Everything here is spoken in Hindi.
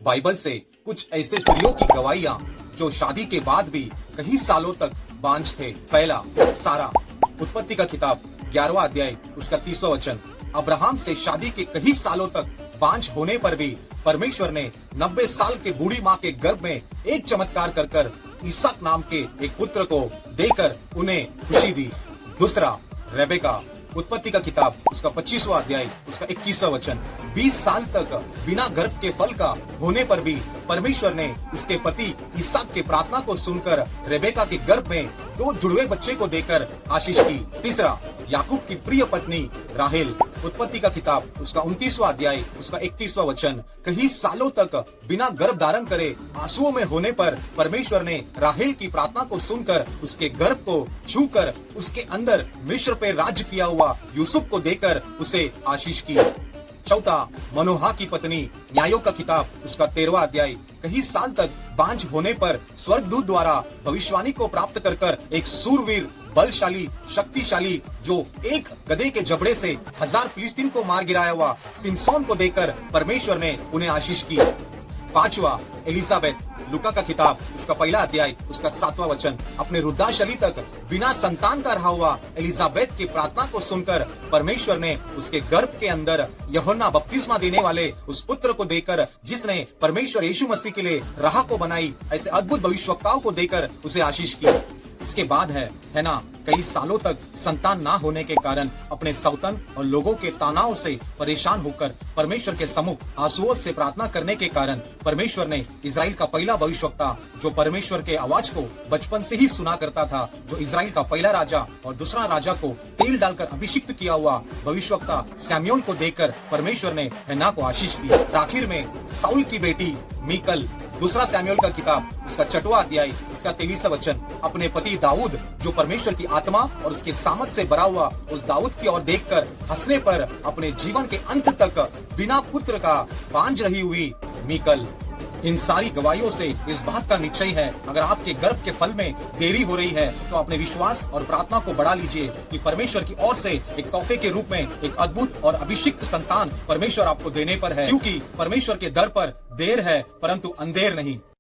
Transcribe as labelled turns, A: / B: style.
A: बाइबल से कुछ ऐसे स्त्रियों की गवाहियां जो शादी के बाद भी कई सालों तक बांझ थे। पहला, सारा। उत्पत्ति का किताब 11वां अध्याय उसका 30वां वचन। अब्राहम से शादी के कई सालों तक बांझ होने पर भी परमेश्वर ने 90 साल के बूढ़ी माँ के गर्भ में एक चमत्कार कर इसहाक नाम के एक पुत्र को देकर उन्हें खुशी दी। दूसरा, रेबेका। उत्पत्ति का किताब उसका 25वां अध्याय उसका 21वां वचन। 20 साल तक बिना गर्भ के फल का होने पर भी परमेश्वर ने उसके पति इसहाक के प्रार्थना को सुनकर रेबेका के गर्भ में 2 जुड़वे बच्चे को देकर आशीष की। तीसरा, याकूब की प्रिय पत्नी राहेल। उत्पत्ति का किताब उसका 29वां अध्याय उसका 31वां वचन। कई सालों तक बिना गर्भ धारण करे आंसुओं में होने पर परमेश्वर ने राहेल की प्रार्थना को सुनकर उसके गर्भ को छूकर उसके अंदर मिस्र पे राज्य किया हुआ यूसुफ को देकर उसे आशीष की। चौथा, मनोहा की पत्नी। न्यायों का किताब उसका 13वां अध्याय। कई साल तक बांझ होने पर स्वर्गदूत द्वारा भविष्यवाणी को प्राप्त कर एक सूरवीर, बलशाली, शक्तिशाली, जो एक गधे के जबड़े से 1000 फिलिस्तीन को मार गिराया हुआ सिमसोन को देकर परमेश्वर ने उन्हें आशीष की। पांचवा, एलिजाबेथ। लूका का किताब उसका 1वां अध्याय उसका 7वां वचन। अपने वृद्धाशली तक बिना संतान का रहा हुआ एलिजाबेथ की प्रार्थना को सुनकर परमेश्वर ने उसके गर्भ के अंदर यूहन्ना बपतिस्मा देने वाले उस पुत्र को देकर, जिसने परमेश्वर यीशु मसीह के लिए राह को बनाई, ऐसे अद्भुत भविष्यवक्ताओं को देकर उसे आशीष की। इसके बाद है ना, कई सालों तक संतान ना होने के कारण अपने सौतन और लोगों के तनाव से परेशान होकर परमेश्वर के सम्मुख आंसुओं से प्रार्थना करने के कारण परमेश्वर ने इजराइल का पहला भविष्यवक्ता, जो परमेश्वर के आवाज को बचपन से ही सुना करता था, जो इजराइल का पहला राजा और दूसरा राजा को तेल डालकर अभिषिक्त किया हुआ भविष्यवक्ता सैमुएल को देकर परमेश्वर ने हन्ना को आशीष की। आखिर में साउल की बेटी मीकल। दूसरा सैमुएल का किताब उसका 6वां अध्याय उसका 23वां वचन। अपने पति दाऊद, जो परमेश्वर की आत्मा और उसके सामर्थ से भरा हुआ उस दाऊद की ओर देखकर हंसने पर अपने जीवन के अंत तक बिना पुत्र का बांझ रही हुई मीकल। इन सारी गवाहियों से इस बात का निश्चय है, अगर आपके गर्भ के फल में देरी हो रही है तो अपने विश्वास और प्रार्थना को बढ़ा लीजिए कि परमेश्वर की ओर से एक तोहफे के रूप में एक अद्भुत और अभिषिक्त संतान परमेश्वर आपको देने पर है, क्योंकि परमेश्वर के दर पर देर है परंतु अंधेर नहीं।